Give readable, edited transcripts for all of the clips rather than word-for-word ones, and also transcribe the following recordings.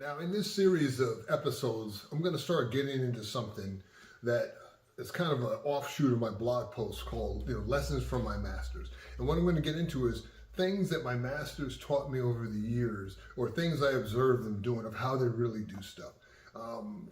Now, in this series of episodes, I'm going to start getting into something that is kind of an offshoot of my blog post called, Lessons from My Masters. And what I'm going to get into is things that my masters taught me over the years, or things I observed them doing, of how they really do stuff.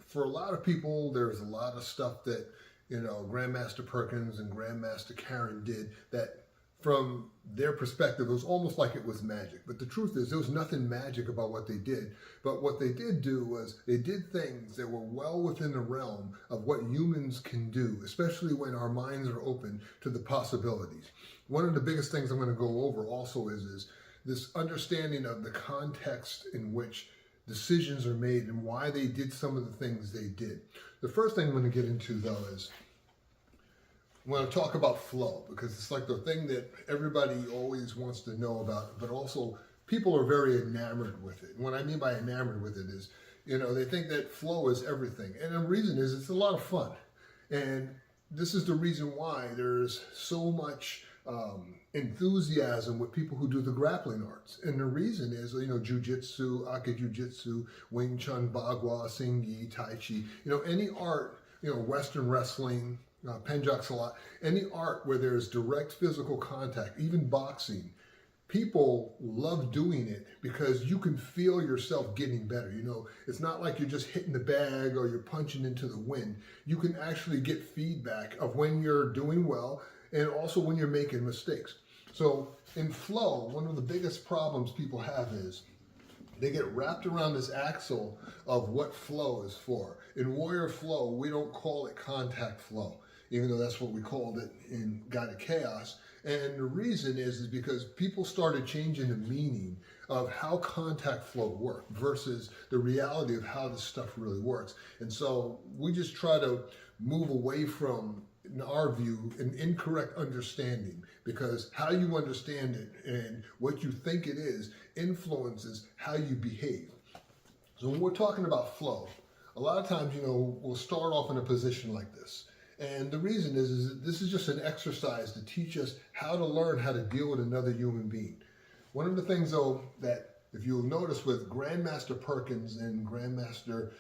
For a lot of people, there's a lot of stuff that, Grandmaster Perkins and Grandmaster Carron did that, from their perspective, it was almost like it was magic. But the truth is, there was nothing magic about what they did. But what they did do was they did things that were well within the realm of what humans can do, especially when our minds are open to the possibilities. One of the biggest things I'm going to go over also is this understanding of the context in which decisions are made and why they did some of the things they did. The first thing I'm going to get into, though, is I want to talk about flow, because it's like the thing that everybody always wants to know about, but also people are very enamored with it. And what I mean by enamored with it is, they think that flow is everything. And the reason is it's a lot of fun. And this is the reason why there's so much enthusiasm with people who do the grappling arts. And the reason is, jujitsu, akijujitsu, Wing Chun, Bagua, Singyi, Tai Chi, any art, Western wrestling, Penjak Salat, any art where there's direct physical contact, even boxing, people love doing it because you can feel yourself getting better. It's not like you're just hitting the bag or you're punching into the wind. You can actually get feedback of when you're doing well and also when you're making mistakes. So in flow, one of the biggest problems people have is they get wrapped around this axle of what flow is for. In warrior flow, we don't call it contact flow, even though that's what we called it in Guided Chaos. And the reason is because people started changing the meaning of how contact flow worked versus the reality of how this stuff really works. And so we just try to move away from, in our view, an incorrect understanding, because how you understand it and what you think it is influences how you behave. So when we're talking about flow, a lot of times, we'll start off in a position like this. And the reason is that this is just an exercise to teach us how to learn how to deal with another human being. One of the things, though, that if you'll notice with Grandmaster Perkins and Grandmaster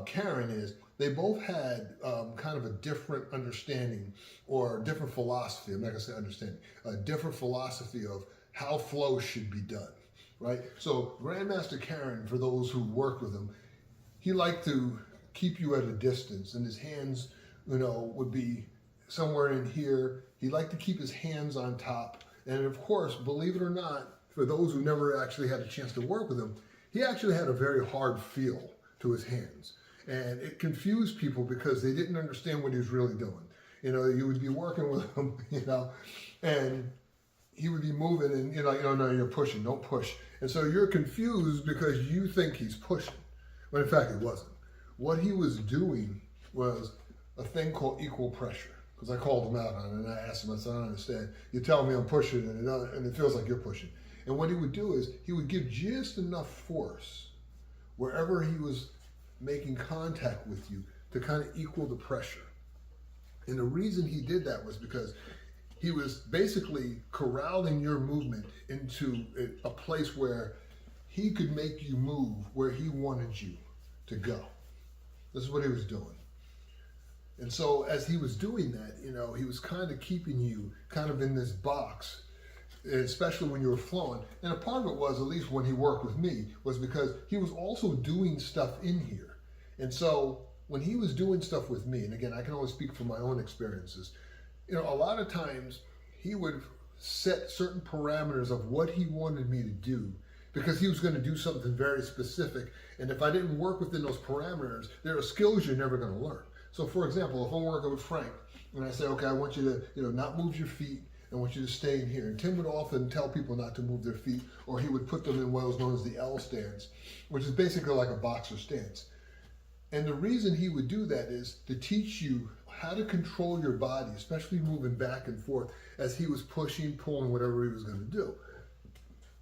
Carron is they both had kind of a different understanding or different philosophy. I'm not going to say understanding, a different philosophy of how flow should be done, right? So Grandmaster Carron, for those who worked with him, he liked to keep you at a distance, and his hands would be somewhere in here. He liked to keep his hands on top. And of course, believe it or not, for those who never actually had a chance to work with him, he actually had a very hard feel to his hands. And it confused people because they didn't understand what he was really doing. You would be working with him, and he would be moving and, no, you're pushing, don't push. And so you're confused because you think he's pushing, when in fact he wasn't. What he was doing was a thing called equal pressure, because I called him out on it, and I asked him, I said, I don't understand. You're telling me I'm pushing, and it feels like you're pushing. And what he would do is he would give just enough force wherever he was making contact with you to kind of equal the pressure. And the reason he did that was because he was basically corralling your movement into a place where he could make you move where he wanted you to go. This is what he was doing. And so as he was doing that, he was kind of keeping you kind of in this box, especially when you were flowing. And a part of it was, at least when he worked with me, was because he was also doing stuff in here. And so when he was doing stuff with me, and again, I can only speak from my own experiences, a lot of times he would set certain parameters of what he wanted me to do because he was going to do something very specific. And if I didn't work within those parameters, there are skills you're never going to learn. So for example, if I'm working with Frank and I say, okay, I want you to, not move your feet. I want you to stay in here. And Tim would often tell people not to move their feet, or he would put them in what was known as the L stance, which is basically like a boxer stance. And the reason he would do that is to teach you how to control your body, especially moving back and forth as he was pushing, pulling, whatever he was going to do.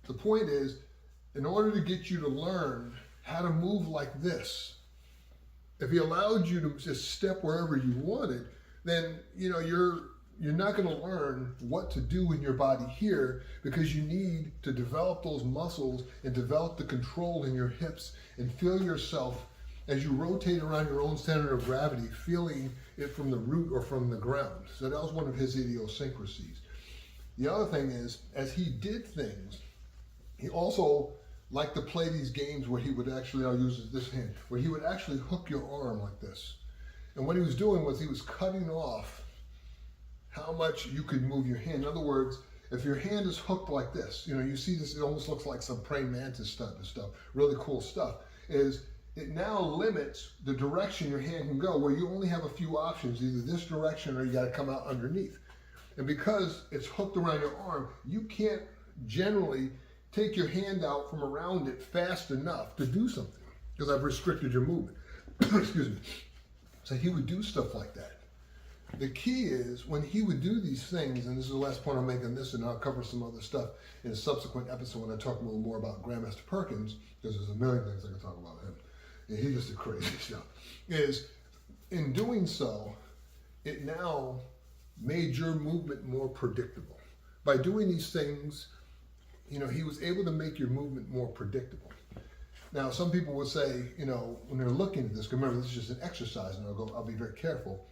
The point is, in order to get you to learn how to move like this, if he allowed you to just step wherever you wanted, then, you're you're not going to learn what to do in your body here, because you need to develop those muscles and develop the control in your hips and feel yourself as you rotate around your own center of gravity, feeling it from the root or from the ground. So that was one of his idiosyncrasies. The other thing is, as he did things, he also liked to play these games where he would actually, I'll use this hand, where he would actually hook your arm like this. And what he was doing was he was cutting off how much you could move your hand. In other words, if your hand is hooked like this, you see this, it almost looks like some praying mantis stuff, really cool stuff, is it now limits the direction your hand can go, where you only have a few options, either this direction or you got to come out underneath. And because it's hooked around your arm, you can't generally take your hand out from around it fast enough to do something, because I've restricted your movement. Excuse me. So he would do stuff like that. The key is, when he would do these things, and this is the last point I'm making this, and I'll cover some other stuff in a subsequent episode when I talk a little more about Grandmaster Perkins, because there's a million things I can talk about him. And he just did crazy stuff. Is in doing so, it now made your movement more predictable. By doing these things, he was able to make your movement more predictable. Now, some people will say, when they're looking at this, remember, this is just an exercise, and I'll be very careful.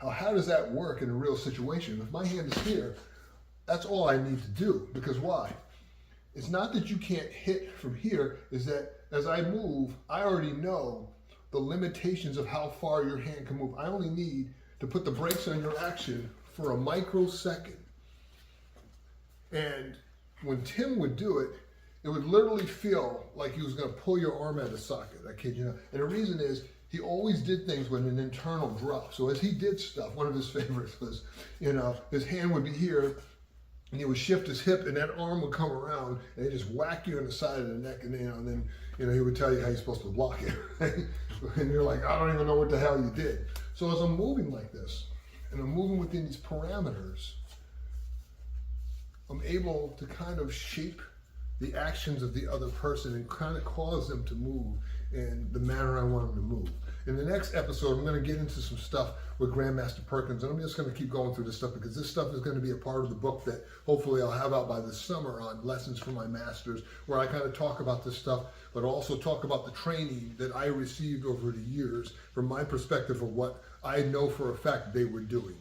How does that work in a real situation? If my hand is here, that's all I need to do. Because why? It's not that you can't hit from here, is that as I move, I already know the limitations of how far your hand can move. I only need to put the brakes on your action for a microsecond. And when Tim would do it, it would literally feel like he was going to pull your arm out of the socket. I kid you not. And the reason is, he always did things with an internal drop. So as he did stuff, one of his favorites was, his hand would be here, and he would shift his hip, and that arm would come around, and he'd just whack you in the side of the neck, and then he would tell you how you're supposed to block it. Right? And you're like, I don't even know what the hell you did. So as I'm moving like this, and I'm moving within these parameters, I'm able to kind of shape the actions of the other person and kind of cause them to move in the manner I want them to move. In the next episode, I'm going to get into some stuff with Grandmaster Perkins, and I'm just going to keep going through this stuff, because this stuff is going to be a part of the book that hopefully I'll have out by this summer on Lessons from My Masters, where I kind of talk about this stuff, but also talk about the training that I received over the years from my perspective of what I know for a fact they were doing.